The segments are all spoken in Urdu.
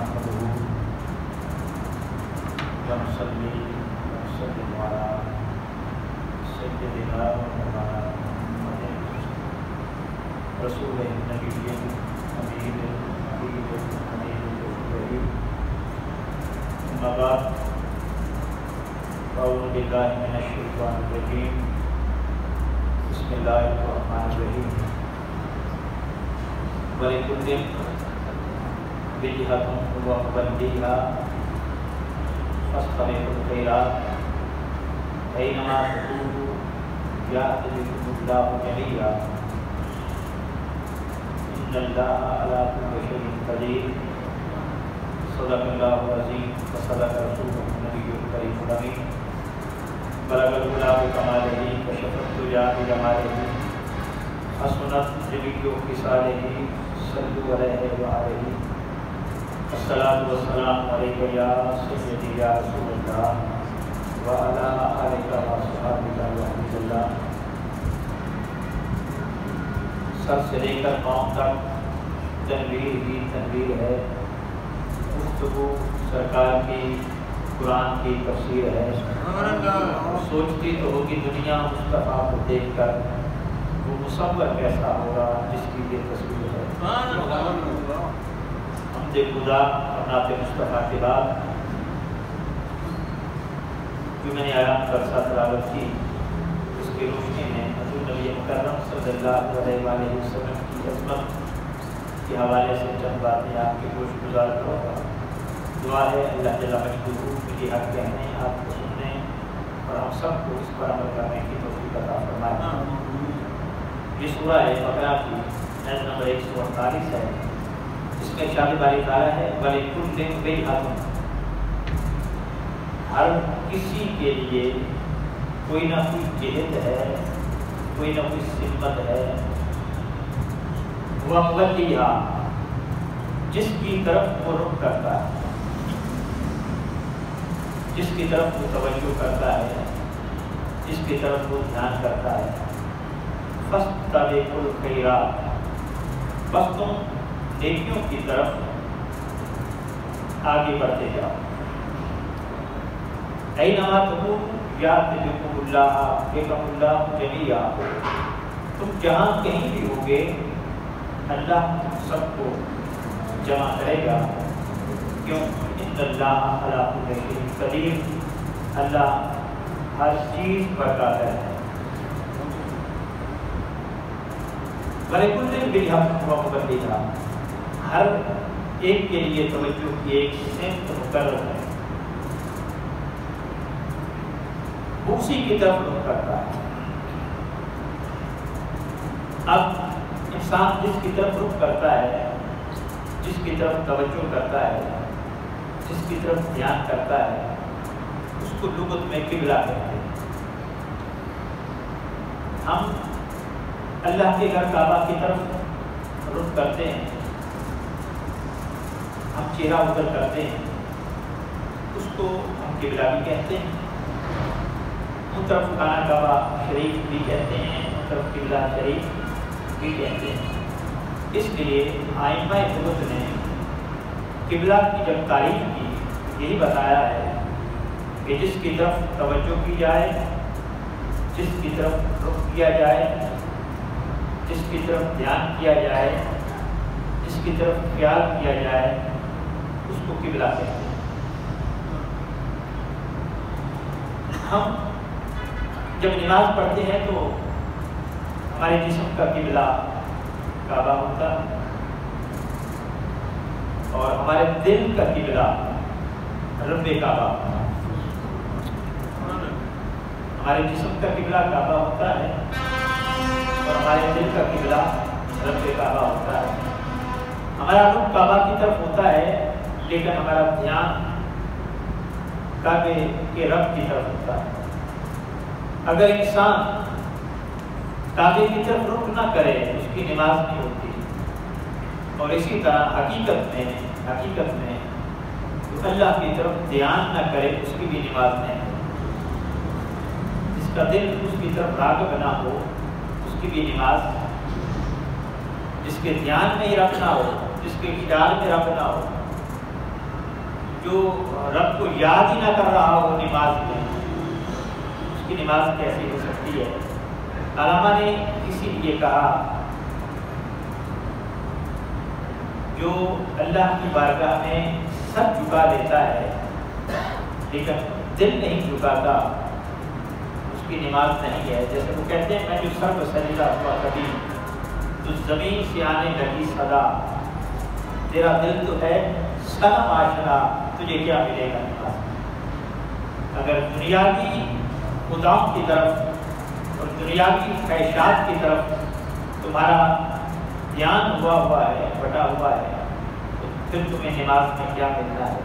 نحمده ونصلي ونسلم على سيدنا ومولانا محمد رسول النبي الأمين الحبيب الأمين الكريم. أما بعد أعوذ بالله من الشيطان الرجيم. بسم الله الرحمن الرحيم. ولكل وجهة هو موليها فاستبقوا الخيرات أينما تكونوا يأتي بكم الله جميعا إن الله على كل شيء قدير. صدق الله العظيم وصدق رسوله النبي الكريم الأمين. بلغ العلا بكماله كشف الدجى بجماله حسنت جميع خصاله صلوا عليه وعليه. الصلاة والسلام عليك يا سيدي يا رسول الله وعلى آلك وصحبك وحبیب اللہ. سر سے لے کر پاؤں تک تنویر ہی تنویر ہے. گفتگو سرکار کی قرآن کی تفسیر ہے. سوچتی تو ہوگی دنیا مصطفیٰ کو دیکھ کر وہ مصور کیسا ہوگا جس کی یہ تصویر ہے. حمد خدا اور نعت مصطفیٰ کے بعد جو میں نے آیات پر ساتھ تلاوت کی اس کی روشنی میں حضور نبی مکرم صلی اللہ علیہ وآلہ وسلم کی عظمت کے حوالے سے چند باتیں آپ کی گوش گزار کروں گا. دعا ہے اللہ جل مجدہ مجھے حق کہنے آپ کو سننے اور ہم سب کو اس پر عمل کرنے کی توفیق عطا فرمائے. یہ سورہ ہے بقرہ کی آیت نمبر 148 ہے. اس میں ارشاد باری تعالیٰ ہے وَلِكُلٍّ وِجْهَةٌ. ہر کسی کے لیے کوئی نہ کوئی جہت ہے, کوئی نہ کوئی سمت ہے. وہ مولیا جس کی طرف وہ رخ کرتا ہے, جس کی طرف وہ توجہ کرتا ہے, جس کی طرف وہ دھیان کرتا ہے. فاستبقوا الخیرات, بس تم نیکیوں کی طرف آگے بڑھتے جاؤ. اینما تکونوا یأتی بکم اللہ جمیعا. تم جہاں کہیں بھی ہوگے اللہ سب کو جمع کرے گا. کیوں؟ ان اللہ علی کل شیء قدیر. اللہ ہر چیز پر قادر ہے. وَلِكُلٍّ وِجْهَةٌ هُوَ مُوَلِّيهَا. ہر ایک کے لیے توجہ کی ایک سمت مقرر ہے, اسی کی طرف رخ کرتا ہے. اب انسان جس کی طرف رخ کرتا ہے, جس کی طرف توجہ کرتا ہے, جس کی طرف دھیان کرتا ہے, اس کو لغت میں قبلہ کہتے ہیں. ہم اللہ کے گھر کعبہ کی طرف رخ کرتے ہیں, ہم چہرہ ادھر کرتے ہیں, اس کو ہم قبلہ بھی کہتے ہیں. ان طرف خانہ کعبہ شریف بھی کہتے ہیں, ان طرف قبلہ شریف بھی کہتے ہیں. اس لیے آئمہ لغت نے قبلہ کی جب تعریف کی یہی بتایا ہے کہ جس کی طرف توجہ کی جائے, جس کی طرف رخ کیا جائے, جس کی طرف دھیان کیا جائے, جس کی طرف خیال کیا جائے, اس کو قبلہ کہتے ہیں. ہم جب نماز پڑھتے ہیں تو ہمارے جسم کا قبلہ کعبہ ہوتا ہے اور ہمارے دل کا قبلہ رب کعبہ ہوتا ہے. ہمارے جسم کا قبلہ کعبہ ہوتا ہے اور ہمارے دل کا قبلہ رب کعبہ ہوتا ہے. ہمارا رخ کعبہ کی طرف ہوتا ہے لیکن ہمارا دھیان کعبے کے رب کی طرف ہوتا ہے. اگر انسان کعبے کی طرف رخ نہ کرے اس کی نماز نہیں ہوتی. اور اسی طرح حقیقت میں اللہ کی طرف دھیان نہ کرے اس کی بھی نماز نہیں ہوتی. جس کا دل اس کی طرف راغب نہ ہو اس کی بھی نماز, جس کے دھیان میں ہی رب نہ ہو, جس کے خیال میں رب نہ ہو, جو رب کو یاد ہی نہ کر رہا ہو نماز میں، اس کی نماز کیسی ہو سکتی ہے؟ علامہ نے اسی لیے کہا جو اللہ کی بارگاہ میں سر جھکا لیتا ہے لیکن دل نہیں جھکاتا، اس کی نماز نہیں ہے۔ جیسے وہ کہتے ہیں میں جو سر و سجدہ ہوا کبھی تو زمین سے آنے لگی صدا، تیرا دل تو ہے صنم آشنا، تجھے کیا ملے گا نماز؟ اگر دنیاوی خداؤں کی طرف اور دنیاوی خواہشات کی طرف تمہارا دھیان ہوا ہے، بٹا ہوا ہے، تو پھر تمہیں نماز میں کیا ملنا ہے،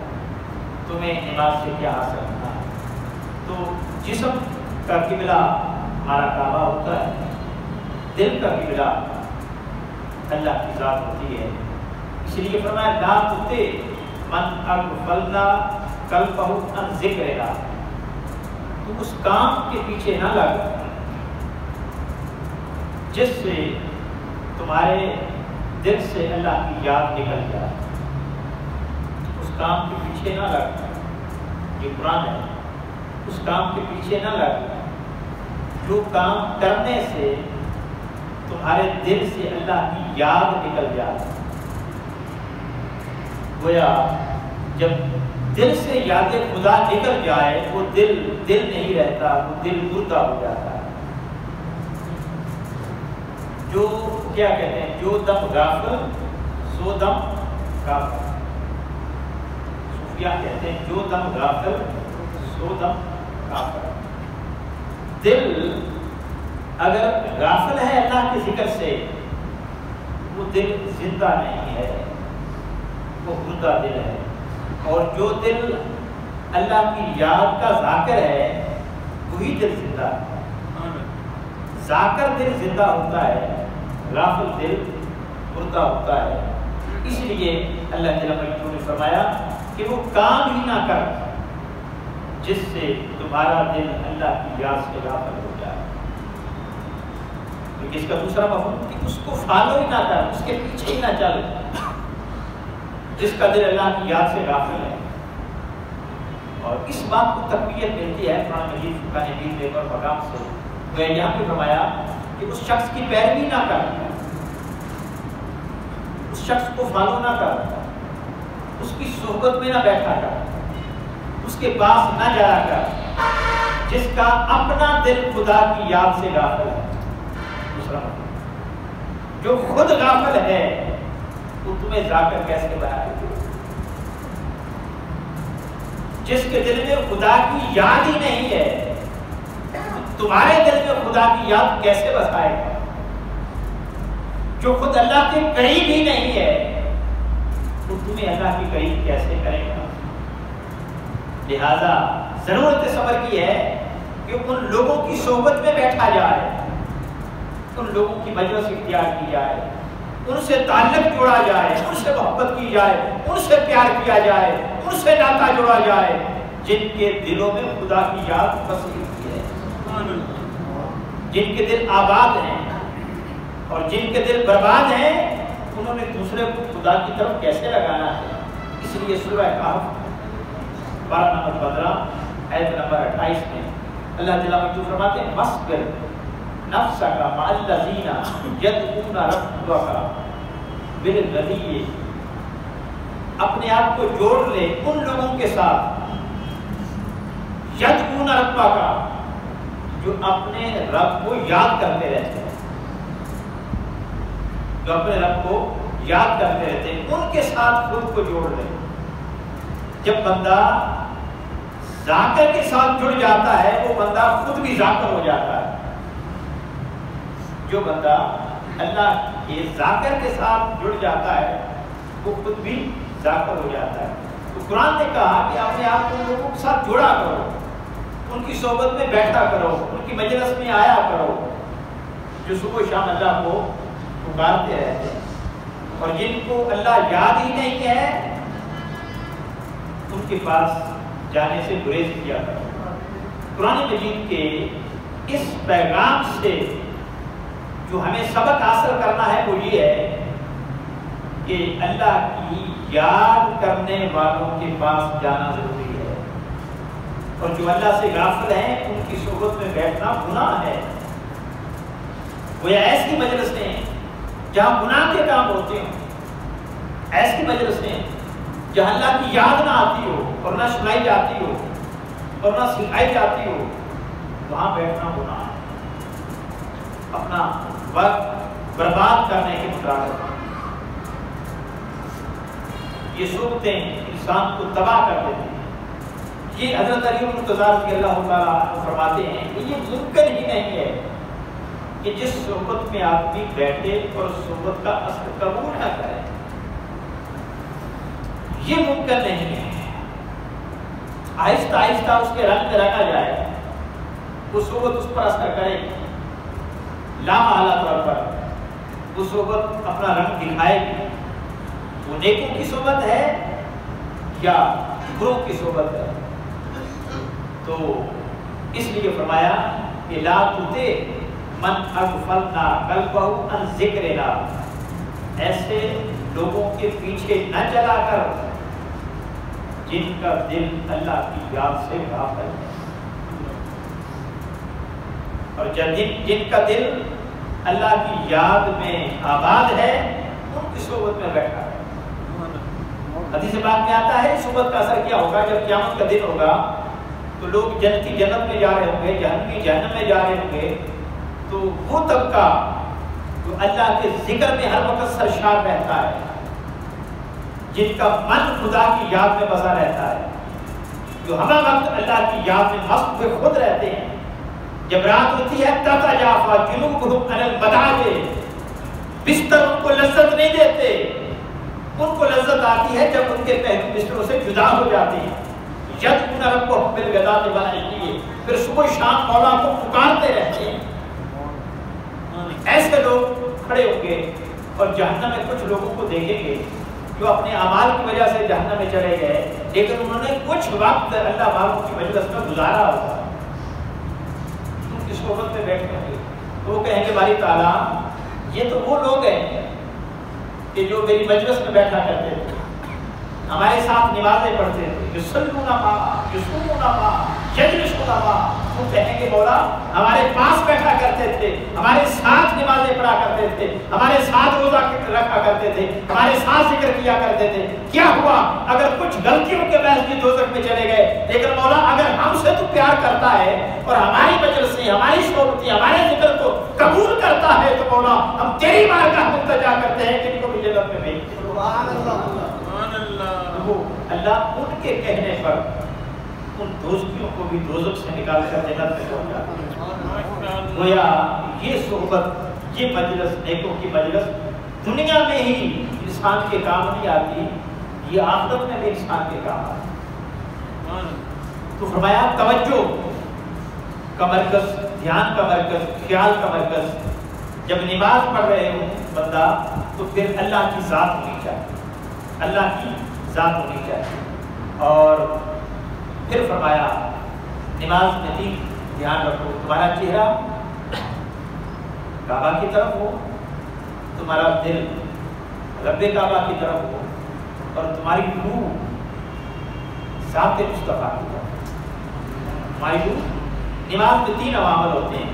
تمہیں نماز سے کیا حاصل ہونا ہے؟ تو جسم کا قبلہ ہمارا کعبہ ہوتا ہے، دل کا قبلہ اللہ کی ذات ہوتی ہے۔ اس لیے فرمایا لا تطع من اغفلنا قلبہ عن ذکرنا، تم اس کام کے پیچھے نہ لگ جس سے تمہارے دل سے اللہ کی یاد نکل جائے، اس کام کے پیچھے نہ لگ، یہ قرآن ہے، اس کام کے پیچھے نہ لگ جو کام کرنے سے تمہارے دل سے اللہ کی یاد نکل جائے۔ گویا جب دل سے یاد خدا نکل جائے وہ دل نہیں رہتا، وہ دل مردہ ہو جاتا ہے۔ جو کیا کہتے ہیں، جو دم غافل سو دم کافر، صوفیہ کہتے ہیں جو دم غافل سو دم کافر۔ دل اگر غافل ہے اللہ کے ذکر سے وہ دل زندہ نہیں ہے، وہ مردہ دل ہے۔ اور جو دل اللہ کی یاد کا ذاکر ہے وہی دل زندہ ہے۔ ذاکر دل زندہ ہوتا ہے، غافل دل مردہ ہوتا ہے۔ اس لیے اللہ تعالیٰ نے فرمایا کہ وہ کام ہی نہ کر جس سے تمہارا دل اللہ کی یاد سے غافل ہو جائے۔ اس کا دوسرا مفہوم کہ اس کو فالو ہی نہ کر، اس کے پیچھے ہی نہ چل، جس کا دل اللہ کی یاد سے غافل ہے۔ اور اس بات کو تقویت ملتی ہے قرآن مجید فرقان حمید میں اور مقام سے، وہ یہاں پہ فرمایا کہ اس شخص کی پیروی نہ کر، اس شخص کو فالو نہ کر، اس کی صحبت میں نہ بیٹھا کر، اس کے پاس نہ جایا کر جس کا اپنا دل خدا کی یاد سے غافل ہے۔ دوسرا جو خود غافل ہے وہ تمہیں ذاکر کیسے بنائے؟ جس کے دل میں خدا کی یاد ہی نہیں ہے تمہارے دل میں خدا کی یاد کیسے بسائے گا؟ جو خود اللہ کے قریب ہی نہیں ہے وہ تمہیں اللہ کے قریب کیسے کرے گا؟ لہذا ضرورت صبر کی ہے کہ ان لوگوں کی صحبت میں بیٹھا جائے، ان لوگوں کی مجلس اختیار کی جائے، ان سے تعلق جوڑا جائے، ان سے محبت کی جائے، ان سے پیار کیا جائے، ان سے ناطہ جوڑا جائے جن کے دلوں میں خدا کی یاد بسی ہوئی ہے، جن کے دل آباد ہیں۔ اور جن کے دل برباد ہیں انہوں نے دوسرے کو خدا کی طرف کیسے لگانا ہے؟ اس لیے سورہ کہف 12 نمبر 15 آیت نمبر 28 میں اللہ تعالیٰ مجھو فرماتے ہیں وَاصْبِرْ نَفْسَكَ مَعَ الَّذِينَ يَدْعُونَ رَبَّكَ بِالْغَدِيِّ، اپنے آپ کو جوڑ لے ان لوگوں کے ساتھ یدعون ربک، جو اپنے رب کو یاد کرتے رہتے ہیں، جو اپنے رب کو یاد کرتے رہتے ہیں، ان کے ساتھ خود کو جوڑ لے۔ جب بندہ ذاکر کے ساتھ جڑ جاتا ہے وہ بندہ خود بھی ذاکر ہو جاتا ہے۔ جو بندہ اللہ کے ذاکر کے ساتھ جڑ جاتا ہے وہ خود بھی ذاکر ہو جاتا ہے۔ تو قرآن نے کہا کہ اپنے آپ کو لوگوں کے ساتھ جڑا کرو، ان کی صحبت میں بیٹھا کرو، ان کی مجلس میں آیا کرو، جو صبح و شام اللہ کو پکارتے رہتے ہیں۔ اور جن کو اللہ یاد ہی نہیں ہے ان کے پاس جانے سے گریز کیا کرو۔ قرآن مجید کے اس پیغام سے جو ہمیں سبق حاصل کرنا ہے وہ یہ ہے کہ اللہ کی یاد کرنے والوں کے پاس جانا ضروری ہے، اور جو اللہ سے غافل ہیں ان کی صحبت میں بیٹھنا گناہ ہے۔ وہ ایسی مجلسیں جہاں گناہ کے کام ہوتے ہیں، ایسی مجلسیں جہاں اللہ کی یاد نہ آتی ہو اور نہ سنائی جاتی ہو اور نہ سکھائی جاتی ہو، وہاں بیٹھنا گناہ ہے، اپنا وقت برباد کرنے کے مطابق۔ یہ صورتیں انسان کو تباہ کر دیتی ہیں۔ یہ حضرت علی المرتضیٰ رضی اللہ تعالیٰ فرماتے ہیں کہ یہ ممکن ہی نہیں ہے کہ جس صحبت میں آدمی بیٹھے اور اس صحبت کا اثر قبول نہ کرے، یہ ممکن نہیں ہے۔ آہستہ آہستہ اس کے رنگ میں رکھا جائے، وہ صحبت اس پر اثر کرے گی، لامحالہ طور پر وہ صحبت اپنا رنگ دکھائے گی۔ وہ نیکوں کی صحبت ہے یا بروں کی صحبت ہے؟ تو اس لیے فرمایا کہ لا تطع من اغفلنا قلبہ عن ذکرنا، ایسے لوگوں کے پیچھے نہ چلا کر جن کا دل اللہ کی یاد سے غافل ہے، اور جن کا دل اللہ کی یاد میں آباد ہے ان کی صحبت میں بیٹھا ہے۔ حدیث پاک میں آتا ہے صحبت کا اثر کیا ہوگا؟ جب قیامت کا دن ہوگا تو لوگ جنتی جنت میں جا رہے ہوں گے، جہنمی جہنم میں جا رہے ہوں گے، تو وہ طبقہ جو اللہ کے ذکر میں ہر وقت سرشار رہتا ہے، جن کا من خدا کی یاد میں بسا رہتا ہے، جو ہر وقت اللہ کی یاد میں مست ہوئے خود رہتے ہیں، جب رات ہوتی ہے تتجافی جنوبہم عن المضاجع، بستر ان کو لذت نہیں دیتے، ان کو لذت آتی ہے جب ان کے پہلو بستروں سے جدا ہو جاتے ہیں۔ یدعون ربہم بالغداۃ والعشی، پھر صبح شام مولا کو پکارتے رہتے ہیں۔ ایسے لوگ کھڑے ہوں گے اور جہنم میں کچھ لوگوں کو دیکھیں گے جو اپنے اعمال کی وجہ سے جہنم میں چلے گئے، لیکن انہوں نے کچھ وقت اللہ والوں کی مجلس میں گزارا ہوگا، ان کی صحبت میں بیٹھیں گے تو وہ کہیں گے باری تعالیٰ یہ تو وہ لوگ ہیں کہ جو میری مجلس میں بیٹھا کرتے تھے، ہمارے ساتھ نمازیں پڑھتے تھے، یصلون معنا یصومون معنا یجلسون معنا۔ وہ کہیں گے مولا ہمارے پاس بیٹھا کرتے تھے، ہمارے ساتھ نمازیں پڑھا کرتے تھے، ہمارے ساتھ روزہ رکھا کرتے تھے، ہمارے ساتھ ذکر کیا کرتے تھے، کیا ہوا اگر کچھ غلطیوں کے باعث بھی دوزخ میں چلے گئے، لیکن مولا اگر ہم سے تو پیار کرتا ہے اور ہماری مجلسیں، ہماری صحبتیں، ہمارے ذکر کو قبول کرتا ہے، تو مولا ہم تیری بارگاہ میں التجا کرتے ہیں کہ ان کو بھی جنت میں بھیج دے۔ سبحان اللہ۔ وہ اللہ ان کے کہنے پر ان دوستیوں کو بھی دوزخ سے نکال کر جنت میں پہنچاتا ہے۔ گویا یہ صحبت، یہ مجلس، نیکوں کی مجلس دنیا میں ہی انسان کے کام نہیں آتی، یہ آخرت میں بھی انسان کے کام آتی۔ تو فرمایا توجہ کا مرکز، دھیان کا مرکز، خیال کا مرکز، جب نماز پڑھ رہے ہوں بندہ تو پھر اللہ کی ذات ہونی چاہیے، اللہ کی ذات ہونی چاہیے۔ اور پھر فرمایا نماز میں بھی دھیان رکھو، تمہارا چہرہ کعبہ کی طرف ہو، تمہارا دل رب کعبہ کی طرف ہو، اور تمہاری روح ذات مصطفیٰ کی طرف۔ تمہاری روح، نماز میں 3 عوامل ہوتے ہیں،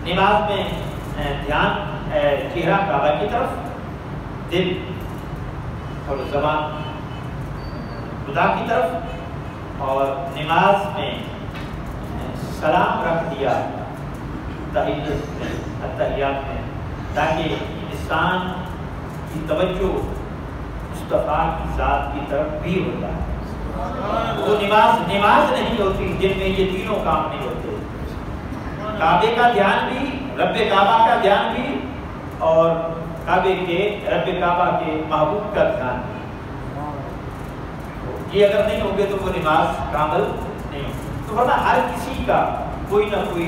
نماز میں دھیان چہرہ کعبہ کی طرف، دل اور زبان خدا کی طرف، اور نماز میں سلام رکھ دیا تحیات میں، تاکہ انسان کی توجہ مصطفیٰ کی ذات کی طرف بھی ہو جائے۔ وہ نماز نہیں ہوتی جن میں یہ تینوں کام نہیں ہوتے، کعبے کا دھیان بھی، رب کعبہ کا دھیان بھی، اور کعبے کے رب کعبہ کے محبوب کا دھیان بھی۔ یہ اگر نہیں ہوگے تو وہ نماز کامل نہیں ہوگی۔ تو ورنہ ہر کسی کا کوئی نہ کوئی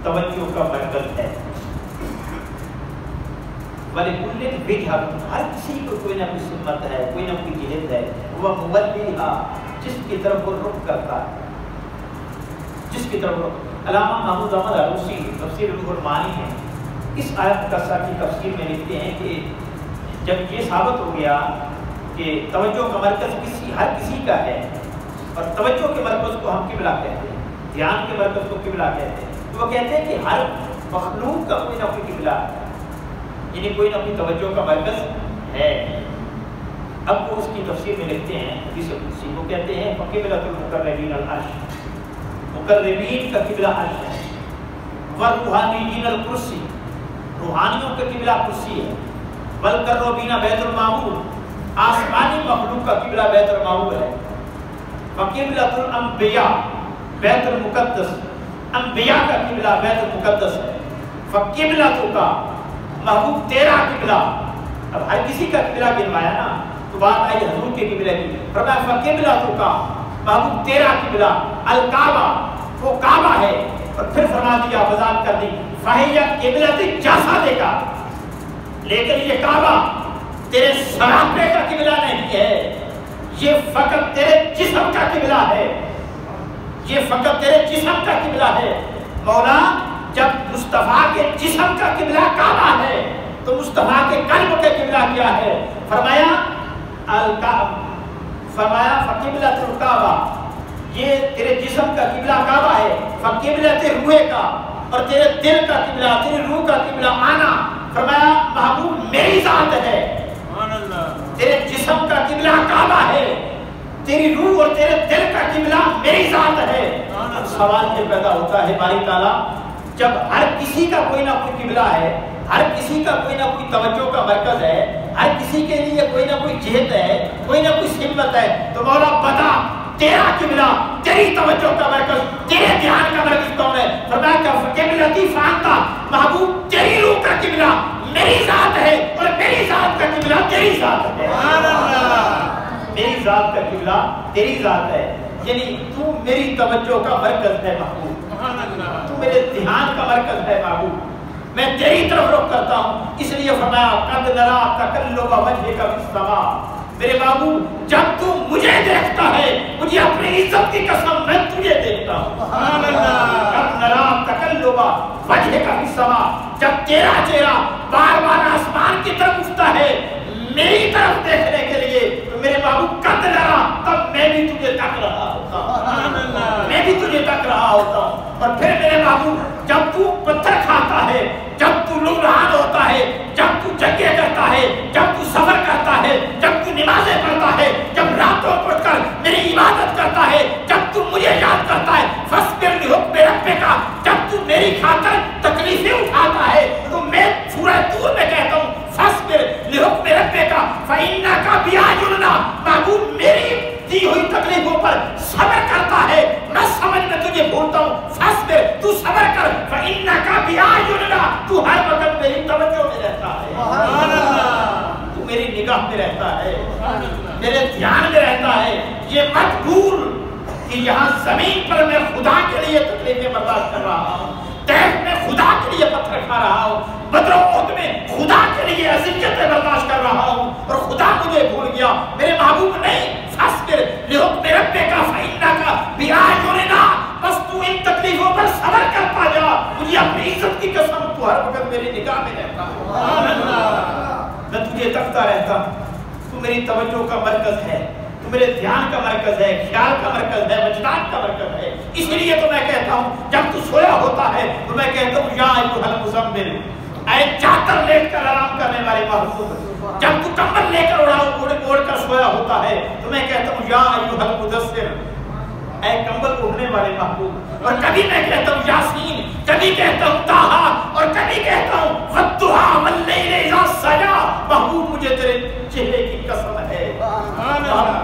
توجہ کا مرکز ہے، وَلِكُلٍّ وِجْهَةٌ، ہر کسی کو کوئی نہ کوئی سنت ہے، کوئی نہ کوئی جہت ہے، وہ مُوَلِّهَا، جس کی طرف وہ رخ کرتا ہے، جس کی طرف رخ۔ علامہ محمود احمد عروسی تفسیر روح المعانی ہے، اس آیت کا کی تفسیر میں لکھتے ہیں کہ جب یہ ثابت ہو گیا کہ توجہ کا مرکز ہر کسی کا ہے اور توجہ کے مرکز کو ہم قبلہ کہتے ہیں، دھیان کے مرکز کو قبلہ کہتے ہیں، تو وہ کہتے ہیں کہ ہر مخلوق کا کوئی نہ کوئی قبلہ ہے، یعنی کوئی نہ کوئی توجہ کا مرکز ہے۔ اب وہ اس کی تفسیر میں لکھتے ہیں حدیث قدسی کو کہتے ہیں فقبلۃ المقربین العرش، مقربین کا قبلہ عرش ہے، والروحانیین الکرسی، روحانیوں کا قبلہ کرسی ہے، والقربین بیت المعمور، آسمانی مخلوق کا قبلہ بیت المعمور ہے، فقبلۃ الانبیاء بیت المقدس، انبیاء کا قبلہ بیت المقدس ہے، فقبلۃ کا محبوب تیرا قبلہ، اب ہر کسی کا قبلہ گنوایا نا تو بات آئی حضور کے قبلہ کی، فرمایا فقبلۃ کا محبوب تیرا قبلہ الکعبہ، وہ کعبہ ہے، اور پھر فرما دیا وضاحت کر دی فہی قبلۃ جسدک، لیکن یہ کعبہ تیرے سراپے کا قبلہ نہیں ہے، یہ فقط تیرے جسم کا قبلہ ہے، یہ فقط تیرے جسم کا قبلہ ہے۔ مولا جب مصطفیٰ کے جسم کا قبلہ کعبہ ہے تو مصطفیٰ کے قلب کے قبلہ کیا ہے؟ فرمایا فقبلۃ الکعبہ، یہ تیرے جسم کا قبلہ کعبہ ہے، فقبلۃ روح کا، اور تیرے دل کا قبلہ، تیری روح کا قبلہ آنا، فرمایا محبوب میری ذات ہے، تیرے جسم کا قبلہ کعبہ ہے، تیری روح اور تیرے دل کا قبلہ میری ذات ہے۔ سوال یہ پیدا ہوتا ہے باری تعالیٰ جب ہر کسی کا کوئی نہ کوئی قبلہ ہے، ہر کسی کا کوئی نہ کوئی توجہ کا مرکز ہے، ہر کسی کے لیے کوئی نہ کوئی جہت ہے، کوئی نہ کوئی سمت ہے، تو مولا بتا تیرا قبلہ، تیری توجہ کا مرکز، تیرے دھیان کا مرکز کون ہے؟ فرمایا کہ قبلتی فانتا، محبوب تیری روح کا قبلہ میری ذات ہے، اور میری ذات کا قبلہ تیری ذات ہے۔ میری ذات کا قبلہ تیری ذات ہے، یعنی تو میری توجہ کا مرکز ہے محبوب، تو میرے دھیان کا مرکز ہے محبوب، میں تیری طرف رخ کرتا ہوں، اس لیے فرمایا قد نرا تقلب وجهک فی السماء، میرے محبوب جب تو مجھے دیکھتا ہے، مجھے اپنی عزت کی قسم میں تجھے دیکھتا ہوں، قد نرا تقلب وجهک فی السماء، جب تیرا چہرہ بار بار آسمان کی طرف اٹھتا ہے میری طرف دیکھنے کے لیے، تو میرے محبوب قد نرا، تب میں بھی تجھے تک رہا ہوتا ہوں، میں بھی تجھے تک رہا ہوتا ہوں۔ اور پھر میرے محبوب جب تو پتھر کھاتا ہے، جب تو لمحان ہوتا ہے، جب تو جنگیں کرتا ہے، جب تو صبر کرتا ہے، جب تو نمازیں پڑھتا ہے، جب راتوں کو اٹھ کر میری عبادت کرتا ہے، جب تو مجھے یاد کرتا ہے، فاصبر لحکم ربک، جب تو میری خاطر تکلیفیں اٹھاتا ہے، تو میں سورہ طور میں کہتا ہوں فاصبر لحکم ربک فإنک بأعیننا، محبوب میری دی ہوئی تکلیفوں پر صبر کرتا ہے، میں سمجھ میں تجھے بولتا ہوں فاصبر، تو صبر کر، فإنک بأعیننا، تو ہر وقت میری توجہ میں رہتا ہے، تو میری نگاہ میں رہتا ہے، میرے دھیان میں رہتا ہے۔ یہ مت بھول کہ یہاں زمین پر میں خدا کے لیے تکلیفیں برداشت کر رہا ہوں، طیف میں خدا کے لیے پتھر کھا رہا ہوں، بدر و احد میں خدا کے لیے اذیتیں برداشت کر رہا ہوں، اور خدا مجھے بھول گیا۔ میرے محبوب نہیں، فاصبر لحکم ربک فإنک بأعیننا، بس تو ان تکلیفوں پر صبر کرتا جا، مجھے اپنی عزت کی قسم تو ہر وقت میری نگاہ میں رہتا ہے، میں تجھے تکتا رہتا ہوں، تو میری توجہ کا مرکز ہے، تو میرے دھیان کا مرکز ہے، خیال کا مرکز ہے، وجدان کا مرکز ہے۔ اس لیے تو میں کہتا ہوں جب تو سویا ہوتا ہے تو میں کہتا ہوں یا ایھا المزمل، اے چادر لیٹ کر آرام کرنے والے محبوب، جب تو کمبل لے کر اوڑھ کر سویا ہوتا ہے تو میں کہتا ہوں یا ایھا المدثر، اے کمبل اوڑھنے والے محبوب، اور کبھی میں کہتا ہوں یاسین، کبھی کہتا ہوں طٰہٰ، اور کبھی کہتا ہوں والضحیٰ واللیل اذا سجیٰ، محبوب مجھے تیرے چہرے کی قسم ہے،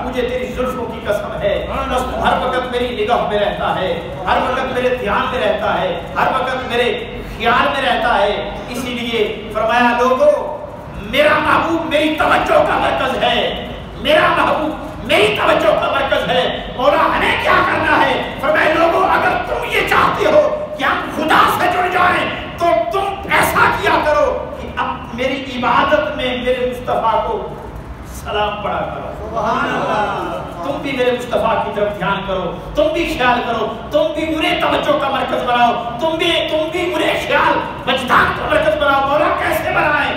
مجھے تیری زلفوں کی قسم ہے، بس تو ہر وقت میری نگاہ میں رہتا ہے، ہر وقت میرے دھیان میں رہتا ہے، ہر وقت میرے خیال میں رہتا ہے۔ اسی لیے فرمایا لوگوں میرا محبوب میری توجہ کا مرکز ہے، میرا محبوب میری توجہ کا مرکز ہے، مولا ہمیں کیا کرنا ہے؟ فرمایا لوگوں اگر تم یہ چاہتے ہو کہ ہم خدا سے جڑ جائیں تو تم ایسا کیا کرو کہ اب میری عبادت میں میرے مصطفیٰ کو سلام پڑھا کرو، تم بھی میرے مصطفیٰ کی طرف دھیان کرو، تم بھی خیال کرو، تم بھی انہیں توجہ کا مرکز بناؤ، تم بھی انہیں خیال وجدان کا مرکز بناؤ۔ مولا کیسے بنائیں؟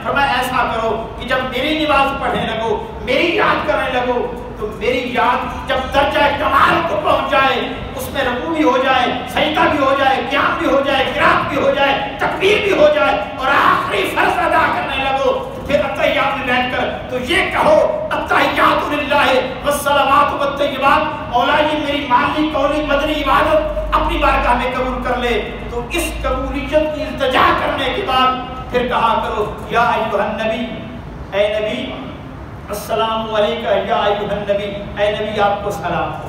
فرمایا ایسا کرو کہ جب میری نماز پڑھنے لگو، میری یاد کرنے لگو، تو میری یاد جب درجہ کمال کو پہنچ جائے، اس میں رکوع بھی ہو جائے، سجدہ بھی ہو جائے، قیام بھی ہو جائے، قرات بھی ہو جائے، تکبیر بھی ہو جائے، اور آخری فرض ادا کرنے لگو، پھر اتحیات میں بیٹھ کر تو یہ کہو التحیات للہ والصلوات والطیبات، مولا یہ میری مالی قولی بدنی عبادت اپنی بارگاہ میں قبول کر لے۔ تو اس قبولیت کی التجا کرنے کے بعد پھر کہا کرو یا ایھا النبی، اے نبی السلام علیکہ یا ایھا النبی، اے نبی آپ کو سلام ہو،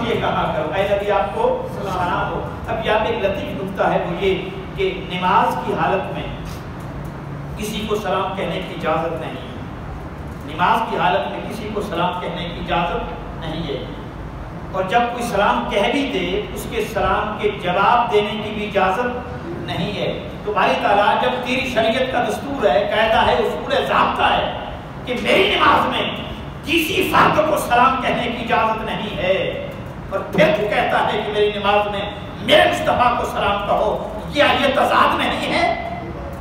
یہ کہا کرو اے نبی آپ کو سلام ہو۔ اب یہاں پہ ایک لطیف نکتہ ہے، وہ یہ کہ نماز کی حالت میں کسی کو سلام کہنے کی اجازت نہیں ہے، نماز کی حالت میں کسی کو سلام کہنے کی اجازت نہیں ہے، اور جب کوئی سلام کہہ بھی دے اس کے سلام کے جواب دینے کی بھی اجازت نہیں ہے۔ تو باری تعالیٰ جب تیری شریعت کا دستور ہے، قاعدہ ہے، اصول ہے، ضابطہ ہے کہ میری نماز میں کسی فرد کو سلام کہنے کی اجازت نہیں ہے، اور پھر تو کہتا ہے کہ میری نماز میں میرے مصطفیٰ کو سلام کہو، کیا یہ تضاد میں نہیں ہے؟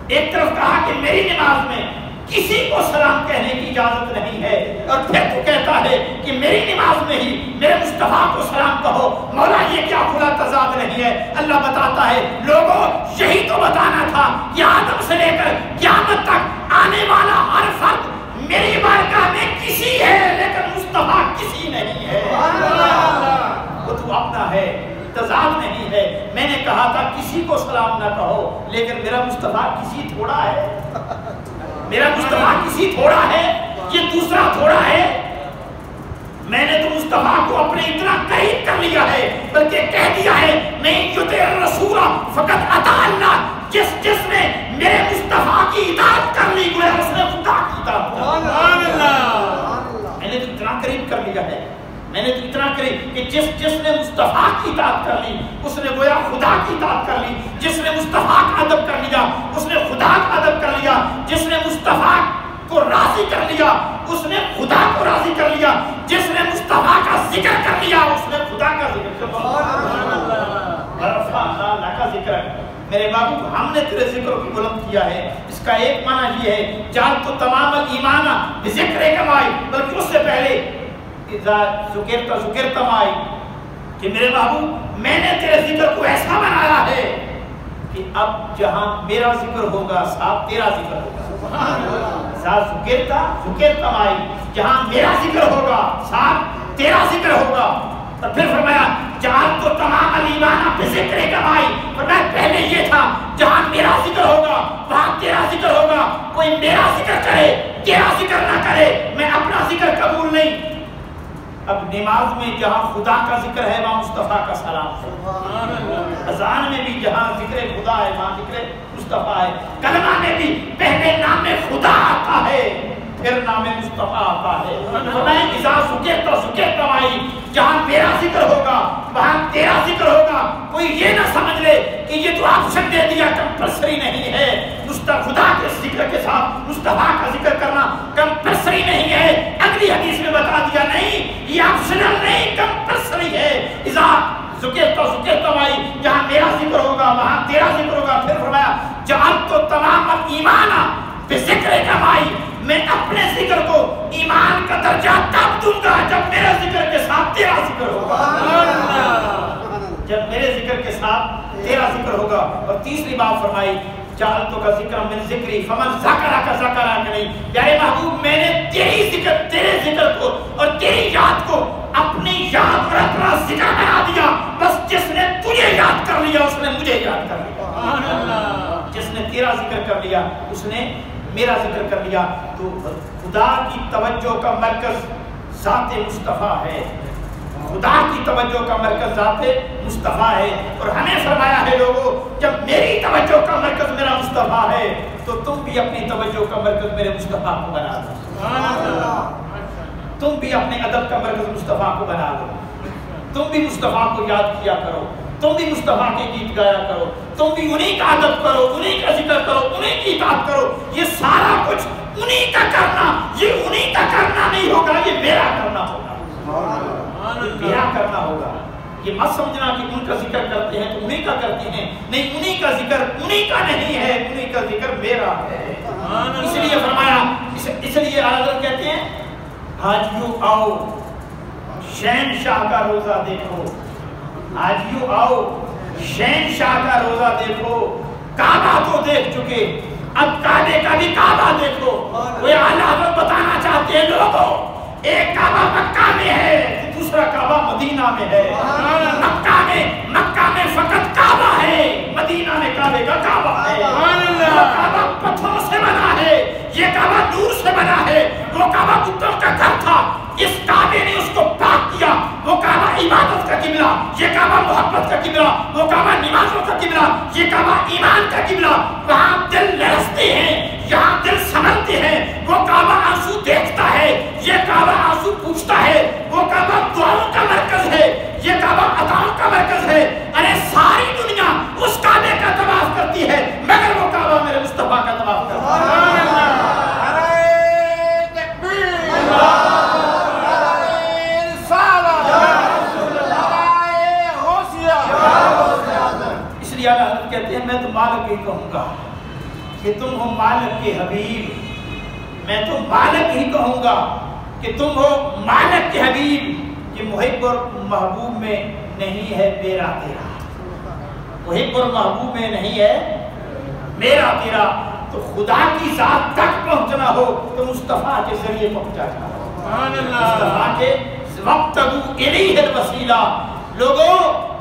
ایک طرف کہا کہ میری نماز میں کسی کو سلام کہنے کی اجازت نہیں ہے، اور پھر تو کہتا ہے کہ میری نماز میں ہی میرے مصطفیٰ کو سلام کہو۔ مولا یہ کیا کھلا تضاد نہیں ہے؟ اللہ بتاتا ہے لوگوں یہی تو بتانا تھا کہ آدم سے لے کر قیامت تک آنے والا ہر فرد میری بارگاہ میں کسی ہے، لیکن مصطفیٰ کسی نہیں ہے، وہ تو اپنا ہے، تضاد نہیں ہے۔ میں نے کہا تھا کسی کو سلام نہ کہو، لیکن میرا مصطفیٰ کسی تھوڑا ہے، میرا مصطفیٰ کسی تھوڑا ہے، یہ دوسرا تھوڑا ہے۔ میں نے تو مصطفیٰ کو اپنے اتنا قریب کر لیا ہے، بلکہ کہہ دیا ہے میں یطیع الرسول فقط اطاع اللہ، جس نے میرے مصطفیٰ کی اطاعت کر لی گویا اس نے خدا کی اطاعت کر لی۔ میں نے تو اتنا قریب کر لیا ہے، میں نے تو اتنا قریب کہ جس نے مصطفیٰ کی اطاعت کر لی اس نے گویا خدا کی اطاعت کر لی، جس نے مصطفیٰ کا ادب کر لیا اس نے خدا کا ادب کر لیا، جس نے مصطفیٰ کو راضی کر لیا اس نے خدا کو راضی کر لیا، جس نے مصطفیٰ کا ذکر کر لیا اس نے خدا کا ذکر کر لیا۔ میرے بابو ہم نے تیرے ذکر کو بلند کیا ہے، اس کا ایک معنی یہ ہے جان تو تمام ایمان بذکر کمائی، بلکہ اس سے پہلے اذا ذکرت مائی کہ میرے بابو میں نے تیرے ذکر کو ایسا بنایا ہے کہ اب جہاں میرا ذکر ہوگا ساتھ تیرا ذکر ہوگا، ذکرت مائی، جہاں میرا ذکر ہوگا ساتھ تیرا ذکر ہوگا۔ اور پھر فرمایا جہاں تو تمام ایمان بذکر کمائی، فرمایا پہلے یہ تھا جہاں میرا ذکر ہوگا وہاں تیرا ذکر ہوگا، کوئی میرا ذکر کرے تیرا ذکر نہ کرے میں اپنا ذکر قبول نہیں۔ اب نماز میں جہاں خدا کا ذکر ہے وہاں مصطفیٰ کا سلام ہے، اذان میں بھی جہاں ذکر خدا ہے وہاں ذکر مصطفیٰ ہے، کلمہ میں بھی پہلے نام خدا آتا ہے پھر نام مصطفیٰ آتا ہے۔ فرمایا اذا ذکرت مائی، جہاں میرا ذکر ہوگا وہاں تیرا ذکر ہوگا، کوئی یہ نہ سمجھ لے کہ یہ تو آپشن دے دیا، کمپلسری نہیں ہے، خدا کے ذکر کے ساتھ مصطفیٰ کا ذکر کرنا کمپلسری نہیں ہے۔ اگلی حدیث میں بتا دیا نہیں یہ آپشنل نہیں، کمپلسری ہے۔ اذا ذکرت مائی، جہاں میرا ذکر ہوگا وہاں تیرا ذکر ہوگا۔ پھر فرمایا جعلت تمام ایمان بذکر کمائی، میں اپنے ذکر کو ایمان کا درجہ تب دوں گا جب میرے ذکر کے ساتھ تیرا ذکر ہوگا، جب میرے ذکر کے ساتھ تیرا ذکر ہوگا۔ اور تیسری بات فرمائی جعلت کا ذکر من ذکری فمن ذکرہ کا ذکرہ کہ نہیں، پیارے محبوب میں نے تیرے ذکر کو اور تیری یاد کو اپنی یاد اور اپنا ذکر بنا دیا، بس جس نے تجھے یاد کر لیا اس نے مجھے یاد کر لیا، جس نے تیرا ذکر کر لیا اس نے میرا ذکر کر لیا۔ تو خدا کی توجہ کا مرکز ذات مصطفیٰ ہے، خدا کی توجہ کا مرکز ذات مصطفیٰ ہے، اور ہمیں فرمایا ہے لوگوں جب میری توجہ کا مرکز میرا مصطفیٰ ہے تو تم بھی اپنی توجہ کا مرکز میرے مصطفیٰ کو بنا دو، تم بھی اپنے ادب کا مرکز مصطفیٰ کو بنا دو، تم بھی مصطفیٰ کو یاد کیا کرو، تم بھی مصطفیٰ کے گیت گایا کرو، تم بھی انہی کا ادب کرو، انہی کا ذکر کرو، انہی کی اطاعت کرو۔ یہ سارا کچھ انہی کا کرنا، یہ انہی کا کرنا نہیں ہوگا، یہ میرا کرنا ہوگا۔ یہ مت سمجھنا کہ ان کا ذکر کرتے ہیں تو انہیں کا کرتے ہیں، نہیں، انہیں کا ذکر انہیں کا نہیں ہے، انہیں کا ذکر میرا ہے۔ اس لیے فرمایا، اس لیے حضرت کہتے ہیں حاجیو آؤ شہنشاہ کا روزہ دیکھو، حاجیو آؤ شہنشاہ کا روزہ دیکھو، کعبہ تو دیکھ چکے، اب کعبے کا بھی کعبہ دیکھو۔ وہ اعلیٰ حضرت بتانا چاہتے ہیں لوگوں، ایک کعبہ مکہ میں ہے، دوسرا کعبہ مدینہ میں ہے۔ مکہ میں فقط کعبہ ہے، مدینہ میں کعبے کا کعبہ ہے۔ وہ کعبہ پتھروں سے بنا ہے، یہ کعبہ نور سے بنا ہے۔ وہ کعبہ بتوں کا گھر تھا، اس کعبے نے اس کو پاک کیا۔ وہ کعبہ عبادت کا قبلہ، یہ کعبہ محبت کا قبلہ، وہ کعبہ نمازوں کا قبلہ، یہ کعبہ ایمان کا قبلہ۔ وہاں دل لرزتے ہیں، یہاں دل سنبھلتے ہیں۔ وہ کعبہ آنسو دیکھتا ہے، یہ کعبہ آنسو پوچھتا ہے۔ وہ کعبہ دعاؤں کا مرکز ہے، یہ کعبہ عطاؤں کا مرکز ہے۔ ارے ساری دنیا اس کعبے کا طواف کرتی ہے، مگر وہ کعبہ میرے مصطفیٰ کا طواف کرتا ہے۔ اس لیے حضرت کہتے ہیں میں تو مالک ہی کہوں گا کہ تم ہو مالک کے حبیب، میں تو مالک ہی کہوں گا کہ تم ہو مالک کے حبیب، کہ محب اور محبوب میں نہیں ہے میرا تیرا، محب اور محبوب میں نہیں ہے میرا تیرا۔ تو خدا کی ذات تک پہنچنا ہو تو مصطفیٰ کے ذریعے پہنچا جائے، مصطفیٰ کے وابتغوا الیہ الوسیلہ۔ لوگوں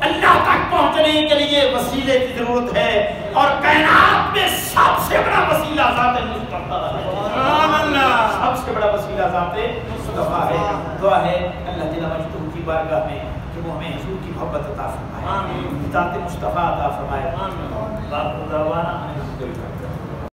اللہ تک پہنچنے کے لیے وسیلے کی ضرورت ہے، اور کائنات میں سب سے بڑا وسیلہ ذات مصطفیٰ ہے، سب سے بڑا وسیلہ ذات مصطفیٰ ہے۔ دعا ہے اللہ جل مجدہ کی بارگاہ میں کہ وہ ہمیں حضور کی محبت عطا فرمائے، ذات مصطفیٰ عطا فرمائے۔